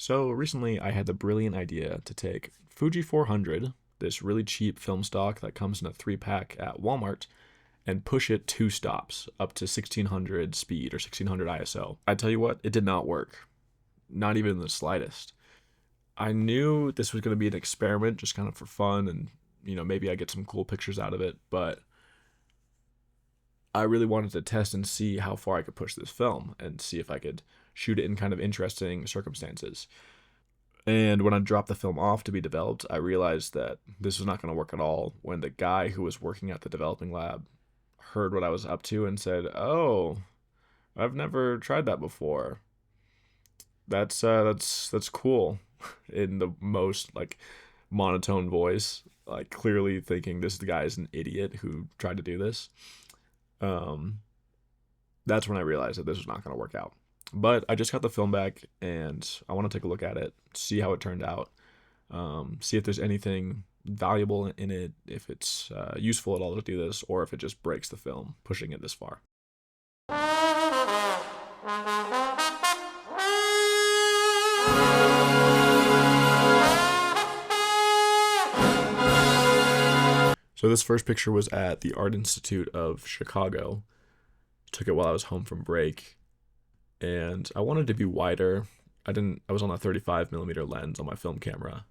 So recently I had the brilliant idea to take Fuji 400, this really cheap film stock that comes in a 3-pack at Walmart, and push it 2 stops up to 1600 speed or 1600 ISO. I tell you what, it did not work. Not even the slightest. I knew this was going to be an experiment just kind of for fun and maybe I get some cool pictures out of it, but I really wanted to test and see how far I could push this film and see if I could shoot it in kind of interesting circumstances. And when I dropped the film off to be developed, I realized that this was not going to work at all when the guy who was working at the developing lab heard what I was up to and said, "Oh, I've never tried that before. That's cool." In the most like monotone voice, like clearly thinking this guy is an idiot who tried to do this. Um, that's when I realized that this was not going to work out. But I just got the film back and I want to take a look at it, see how it turned out, see if there's anything valuable in it, if it's useful at all to do this, or if it just breaks the film pushing it this far. So this first picture was at the Art Institute of Chicago. Took it while I was home from break, and I wanted to be wider. I was on a 35 millimeter lens on my film camera.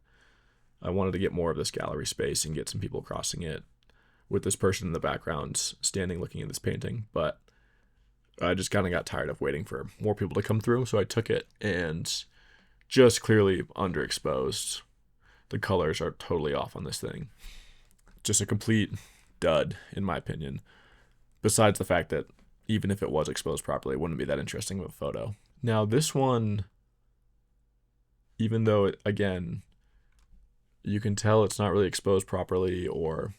I wanted to get more of this gallery space and get some people crossing it with this person in the background standing looking at this painting, but I just kind of got tired of waiting for more people to come through, so I took it and just clearly underexposed. The colors are totally off on this thing. Just a complete dud, in my opinion. Besides the fact that even if it was exposed properly, it wouldn't be that interesting of a photo. Now, this one, even though, again, you can tell it's not really exposed properly, or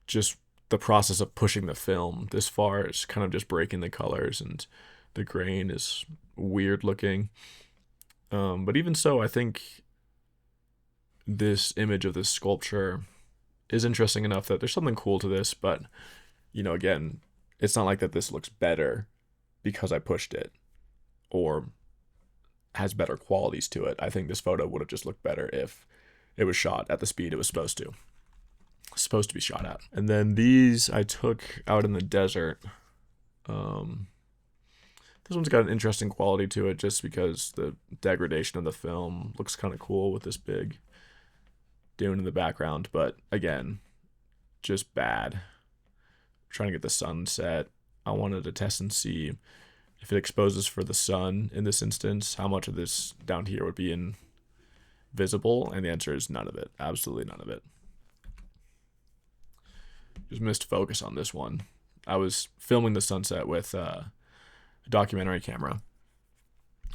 just the process of pushing the film this far is kind of just breaking the colors, and the grain is weird looking. But even so, I think this image of this sculpture is interesting enough that there's something cool to this, but, again, it's not like that this looks better because I pushed it or has better qualities to it. I think this photo would have just looked better if it was shot at the speed it was supposed to be shot at. And then these I took out in the desert. This one's got an interesting quality to it just because the degradation of the film looks kind of cool with this big dune in the background, but again, just bad. Trying to get the sunset. I wanted to test and see if it exposes for the sun in this instance, how much of this down here would be invisible, and the answer is none of it. Absolutely none of it. Just missed focus on this one. I was filming the sunset with a documentary camera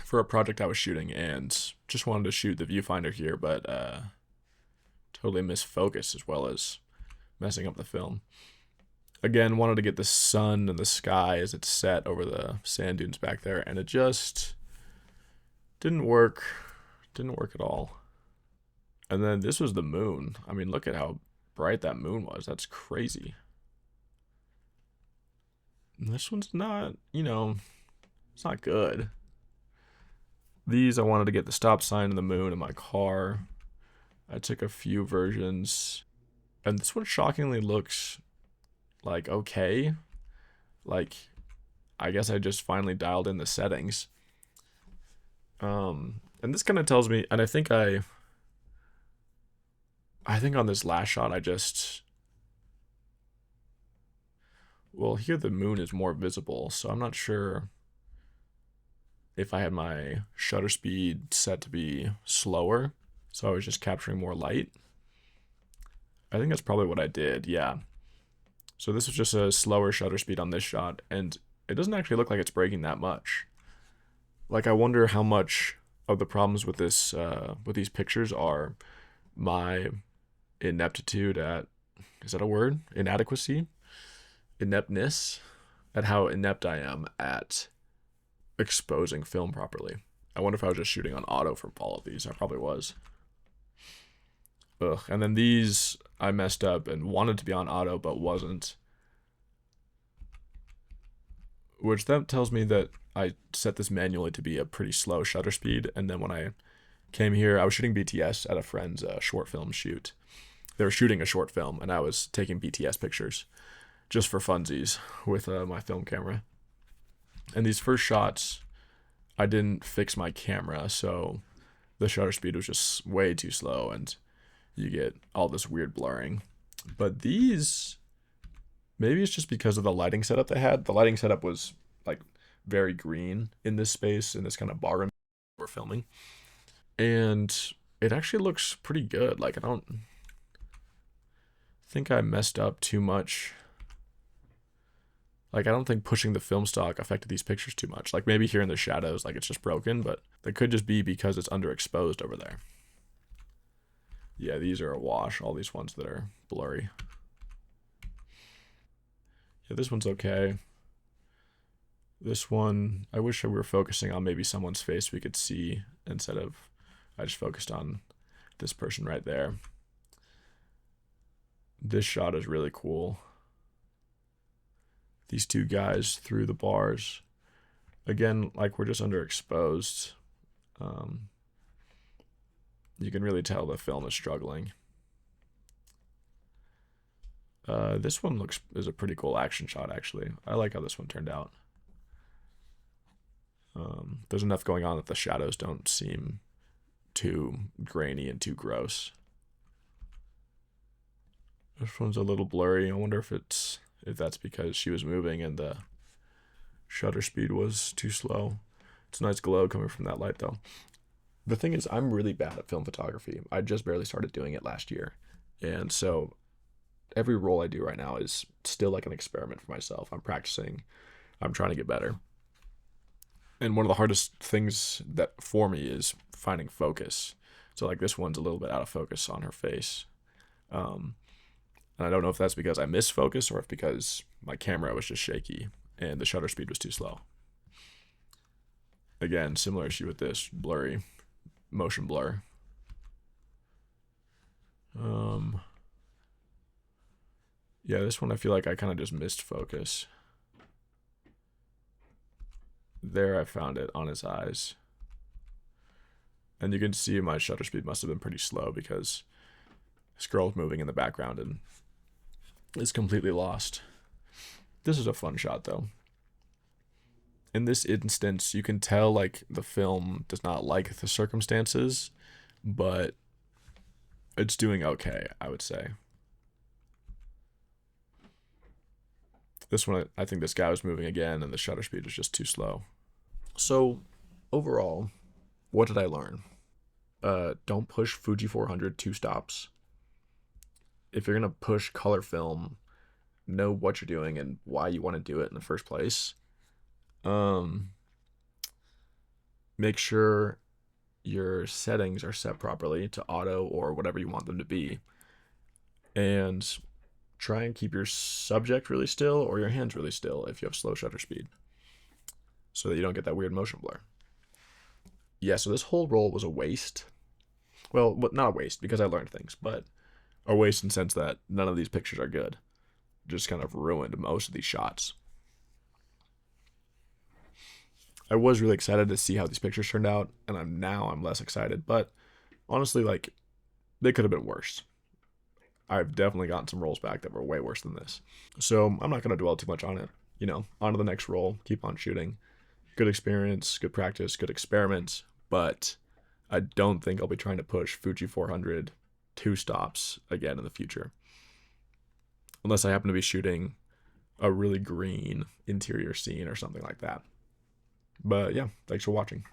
for a project I was shooting, and just wanted to shoot the viewfinder here, but totally missed focus as well as messing up the film. Again, wanted to get the sun and the sky as it's set over the sand dunes back there, and it just didn't work. Didn't work at all. And then this was the moon. I mean, look at how bright that moon was. That's crazy. And this one's not, it's not good. These, I wanted to get the stop sign and the moon in my car. I took a few versions, and this one shockingly looks like okay. Like, I guess I just finally dialed in the settings. And this kind of tells me, and I think on this last shot well, here the moon is more visible, so I'm not sure if I had my shutter speed set to be slower, so I was just capturing more light. I think that's probably what I did, yeah. So this was just a slower shutter speed on this shot, and it doesn't actually look like it's breaking that much. Like, I wonder how much of the problems with this, with these pictures are my ineptitude at, is that a word? Inadequacy? Ineptness? At how inept I am at exposing film properly. I wonder if I was just shooting on auto for all of these. I probably was. Ugh. And then these I messed up and wanted to be on auto but wasn't. Which that tells me that I set this manually to be a pretty slow shutter speed, and then when I Came here. I was shooting BTS at a friend's short film shoot. They were shooting a short film, and I was taking BTS pictures just for funsies with my film camera. And these first shots, I didn't fix my camera, so the shutter speed was just way too slow, and you get all this weird blurring. But these, maybe it's just because of the lighting setup they had. The lighting setup was like very green in this space, in this kind of bar room we're filming. And it actually looks pretty good. Like, I don't think I messed up too much. Like, I don't think pushing the film stock affected these pictures too much. Like, maybe here in the shadows, like, it's just broken, but that could just be because it's underexposed over there. Yeah, these are a wash, all these ones that are blurry. Yeah, this one's okay. This one, I wish we were focusing on maybe someone's face we could see instead of, I just focused on this person right there. This shot is really cool. These two guys through the bars. Again, like, we're just underexposed. You can really tell the film is struggling. This one is a pretty cool action shot, actually. I like how this one turned out. There's enough going on that the shadows don't seem too grainy and too gross. This one's a little blurry. I wonder if that's because she was moving and the shutter speed was too slow. It's a nice glow coming from that light, though. The thing is, I'm really bad at film photography. I just barely started doing it last year. And so every roll I do right now is still like an experiment for myself. I'm practicing. I'm trying to get better. And one of the hardest things that for me is finding focus. So like this one's a little bit out of focus on her face. And I don't know if that's because I missed focus or if because my camera was just shaky and the shutter speed was too slow. Again, similar issue with this, blurry, motion blur. Yeah, this one I feel like I kind of just missed focus. There I found it on his eyes. And you can see my shutter speed must have been pretty slow because this girl's moving in the background and is completely lost. This is a fun shot, though. In this instance, you can tell like the film does not like the circumstances, but it's doing okay, I would say. This one, I think this guy was moving again and the shutter speed was just too slow. So, overall, what did I learn? Don't push Fuji 400 2 stops. If you're going to push color film, know what you're doing and why you want to do it in the first place. Make sure your settings are set properly to auto or whatever you want them to be. And try and keep your subject really still or your hands really still if you have slow shutter speed so that you don't get that weird motion blur. Yeah, so this whole roll was a waste. Well, not a waste because I learned things, but a waste in the sense that none of these pictures are good. Just kind of ruined most of these shots. I was really excited to see how these pictures turned out, and I'm less excited, but honestly, like, they could have been worse. I've definitely gotten some rolls back that were way worse than this. So I'm not going to dwell too much on it. You know, on to the next roll, keep on shooting. Good experience, good practice, good experiment, but I don't think I'll be trying to push Fuji 400 2 stops again in the future. Unless I happen to be shooting a really green interior scene or something like that. But yeah, thanks for watching.